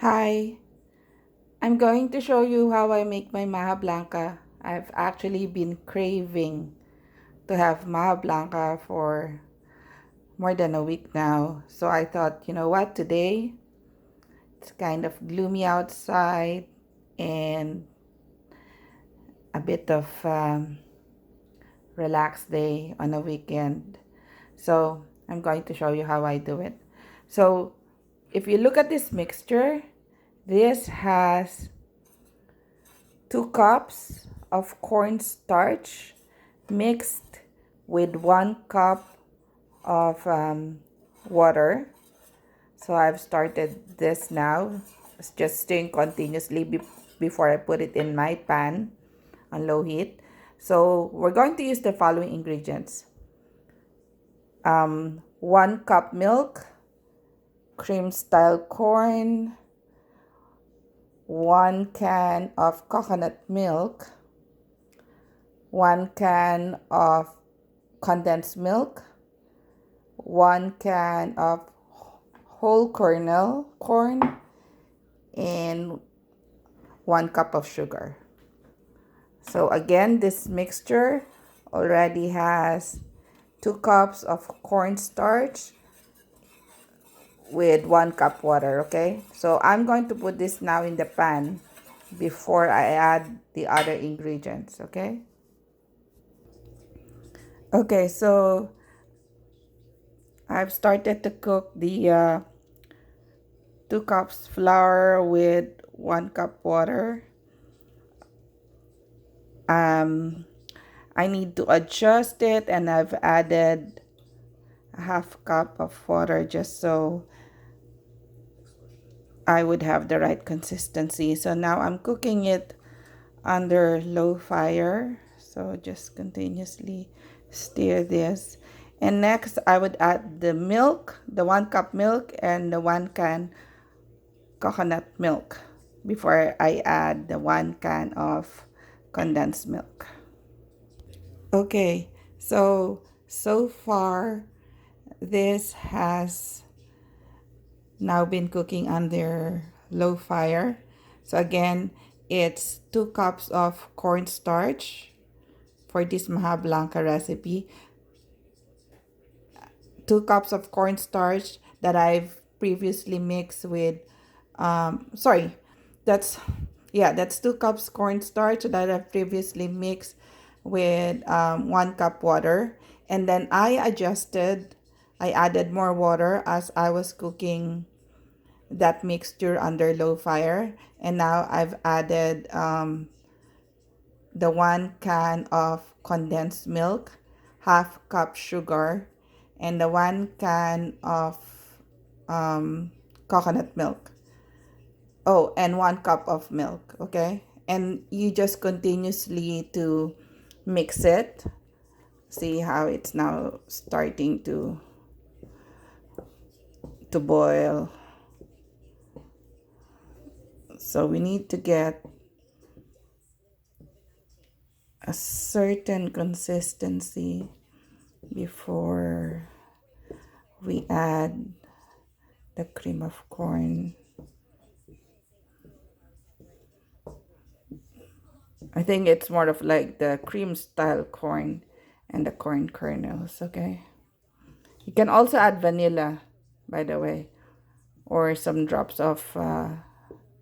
Hi, I'm going to show you how I make my Maja Blanca. I've actually been craving to have Maja Blanca for more than a week now. So I thought, you know what, today it's kind of gloomy outside and a bit of relaxed day on a weekend. So I'm going to show you how I do it. So if you look at this mixture, this has 2 cups of cornstarch mixed with 1 cup of water. So I've started this now. It's just stirring continuously before I put it in my pan on low heat. So we're going to use the following ingredients. 1 cup milk, cream style corn, 1 can of coconut milk, 1 can of condensed milk, 1 can of whole kernel corn, and 1 cup of sugar. So again, this mixture already has 2 cups of cornstarch with 1 cup water. Okay, so I'm going to put this now in the pan before I add the other ingredients. Okay, so I've started to cook the 2 cups flour with 1 cup water. um I need to adjust it, and I've added a half cup of water just so I would have the right consistency. So now I'm cooking it under low fire, so just continuously stir this. And next I would add the milk, the 1 cup milk, and the 1 can coconut milk before I add the 1 can of condensed milk. Okay, so far this has now been cooking under low fire. So again, it's 2 cups of cornstarch for this Maja Blanca recipe. 2 cups of cornstarch that I've previously mixed with sorry, that's that's 2 cups cornstarch that I've previously mixed with 1 cup water. And then I added more water as I was cooking that mixture under low fire. And now I've added the 1 can of condensed milk, half cup sugar, and the 1 can of coconut milk. Oh, and 1 cup of milk. Okay, and you just continuously to mix it. See how it's now starting to boil. So we need to get a certain consistency before we add the cream of corn. I think it's more of like the cream style corn and the corn kernels. Okay, you can also add vanilla, by the way, or some drops of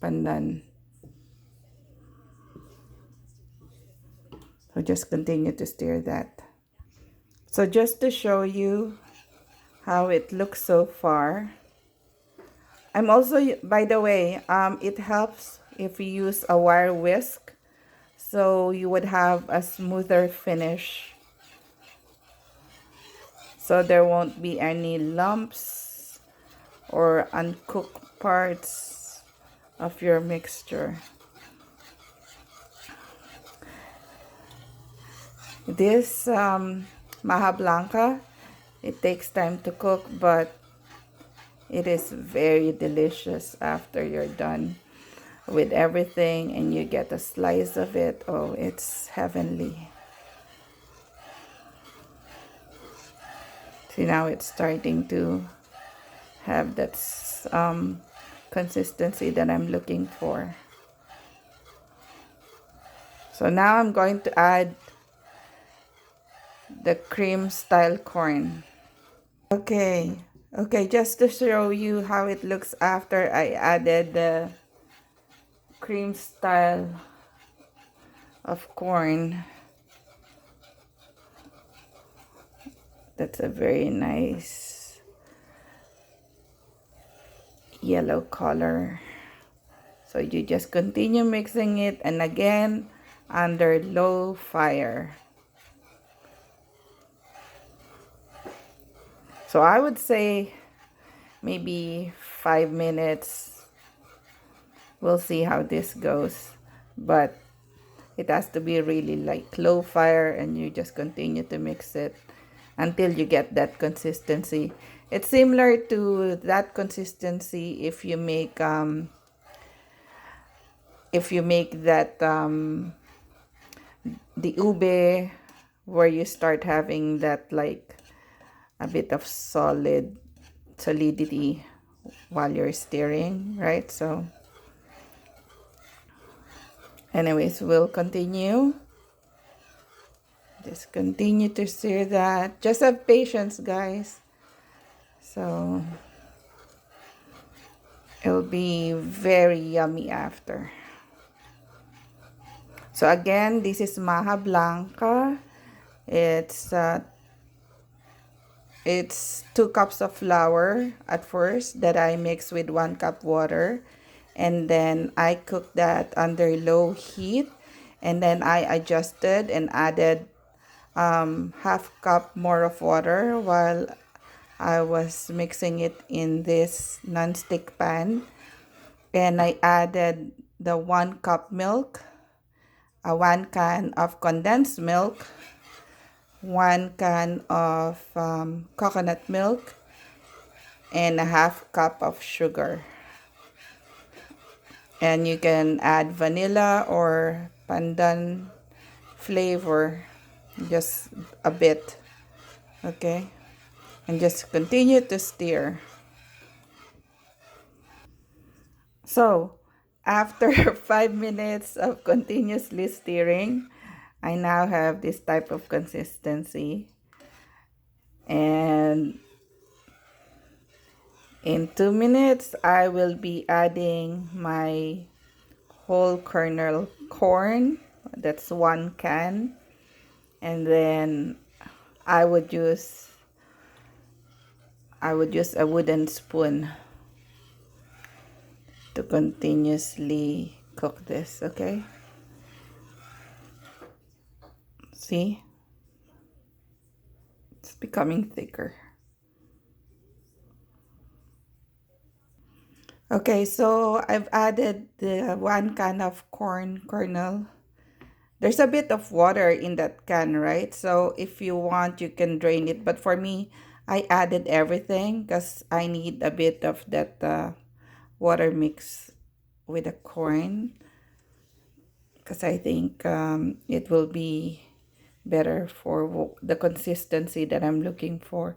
pandan. So just continue to stir that. So just to show you how it looks so far, I'm also, by the way, it helps if you use a wire whisk, so you would have a smoother finish, so there won't be any lumps or uncooked parts of your mixture. This Maja Blanca, it takes time to cook, but it is very delicious after you're done with everything and you get a slice of it. Oh, it's heavenly. See, now it's starting to have that consistency that I'm looking for. So now I'm going to add the cream style corn. Okay, just to show you how it looks after I added the cream style of corn. That's a very nice yellow color. So you just continue mixing it, and again under low fire. So I would say maybe 5 minutes. We'll see how this goes, but it has to be really like low fire, and you just continue to mix it until you get that consistency. It's similar to that consistency if you make that the ube, where you start having that like a bit of solidity while you're stirring, right? So anyways, we'll continue. Just continue to stir that. Just have patience, guys. So it'll be very yummy after. So again, this is Maja Blanca. It's 2 cups of flour at first that I mix with 1 cup water, and then I cooked that under low heat, and then I adjusted and added half cup more of water while I was mixing it in this non-stick pan, and I added the 1 cup milk, a 1 can of condensed milk, 1 can of coconut milk, and a half cup of sugar. And you can add vanilla or pandan flavor, just a bit, okay? And just continue to stir. So after 5 minutes of continuously stirring, I now have this type of consistency, and in 2 minutes I will be adding my whole kernel corn. That's 1 can, and then I would use a wooden spoon to continuously cook this, okay? See? It's becoming thicker. Okay, so I've added the 1 can of corn kernel. There's a bit of water in that can, right? So if you want, you can drain it. But for me, I added everything because I need a bit of that water mix with the corn, because I think it will be better for the consistency that I'm looking for.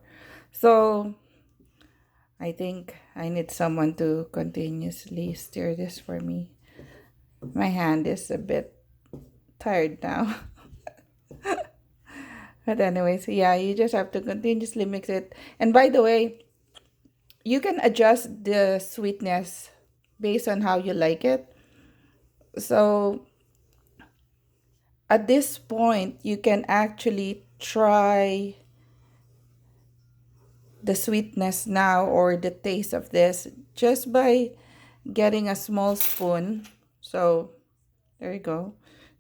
So I think I need someone to continuously stir this for me. My hand is a bit tired now. But anyways, yeah, you just have to continuously mix it. And by the way, you can adjust the sweetness based on how you like it. So at this point, you can actually try the sweetness now or the taste of this just by getting a small spoon. So there you go.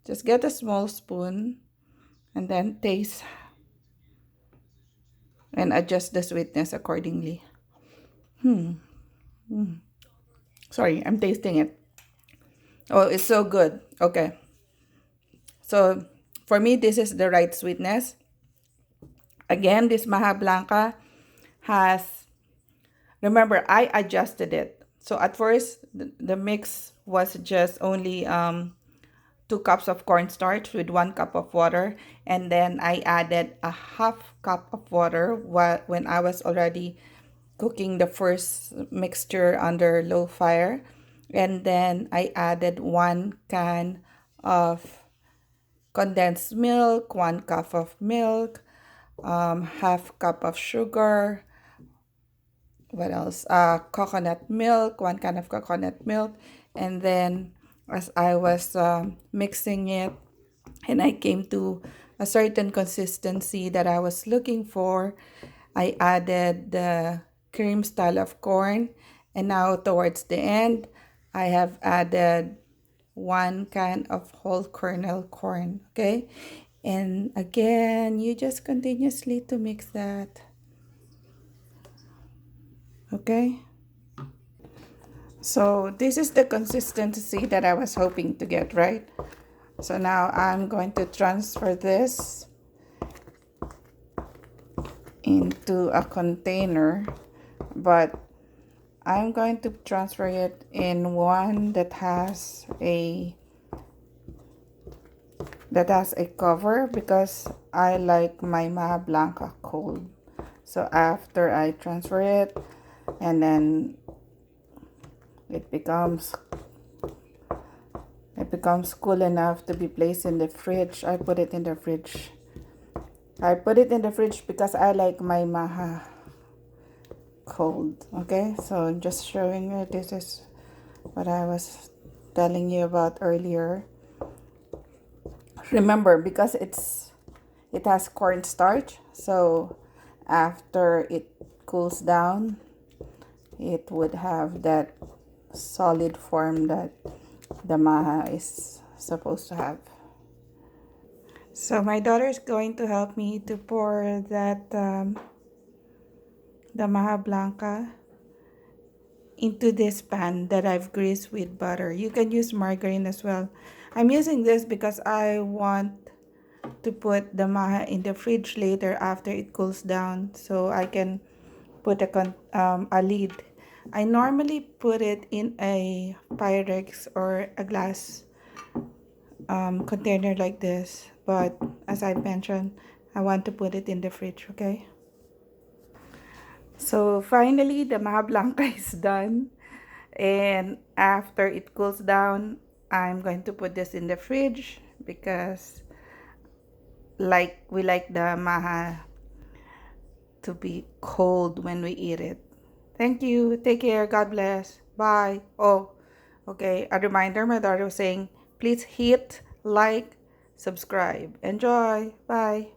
Just get a small spoon and then taste and adjust the sweetness accordingly. Sorry, I'm tasting it. Oh, it's so good. Okay. So for me, this is the right sweetness. Again, this Maja Blanca has, remember, I adjusted it. So at first, the mix was just only 2 cups of cornstarch with 1 cup of water. And then I added a half cup of water when I was already cooking the first mixture under low fire. And then I added 1 can of condensed milk, 1 cup of milk, half cup of sugar, what else? Coconut milk, 1 can of coconut milk. And then as I was mixing it, and I came to a certain consistency that I was looking for, I added the cream style of corn. And now towards the end, I have added 1 can of whole kernel corn. Okay. And again, you just continuously to mix that. Okay. So this is the consistency that I was hoping to get, right? So now I'm going to transfer this into a container, but I'm going to transfer it in one that has a cover because I like my Maja Blanca cold. So after I transfer it, and then it becomes cool enough to be placed in the fridge, I put it in the fridge. I put it in the fridge because I like my Maja cold. Okay, so just showing you, this is what I was telling you about earlier. Remember, because it has cornstarch, so after it cools down, it would have that solid form that the Maja is supposed to have. So my daughter is going to help me to pour that the Maja Blanca into this pan that I've greased with butter. You can use margarine as well. I'm using this because I want to put the Maja in the fridge later after it cools down, so I can put a lid. I normally put it in a Pyrex or a glass container like this, but as I mentioned, I want to put it in the fridge. Okay. So finally, the Maja Blanca is done. And after it cools down, I'm going to put this in the fridge because we like the Maja to be cold when we eat it. Thank you. Take care. God bless. Bye. Oh, okay. A reminder, my daughter was saying, please hit like, subscribe. Enjoy. Bye.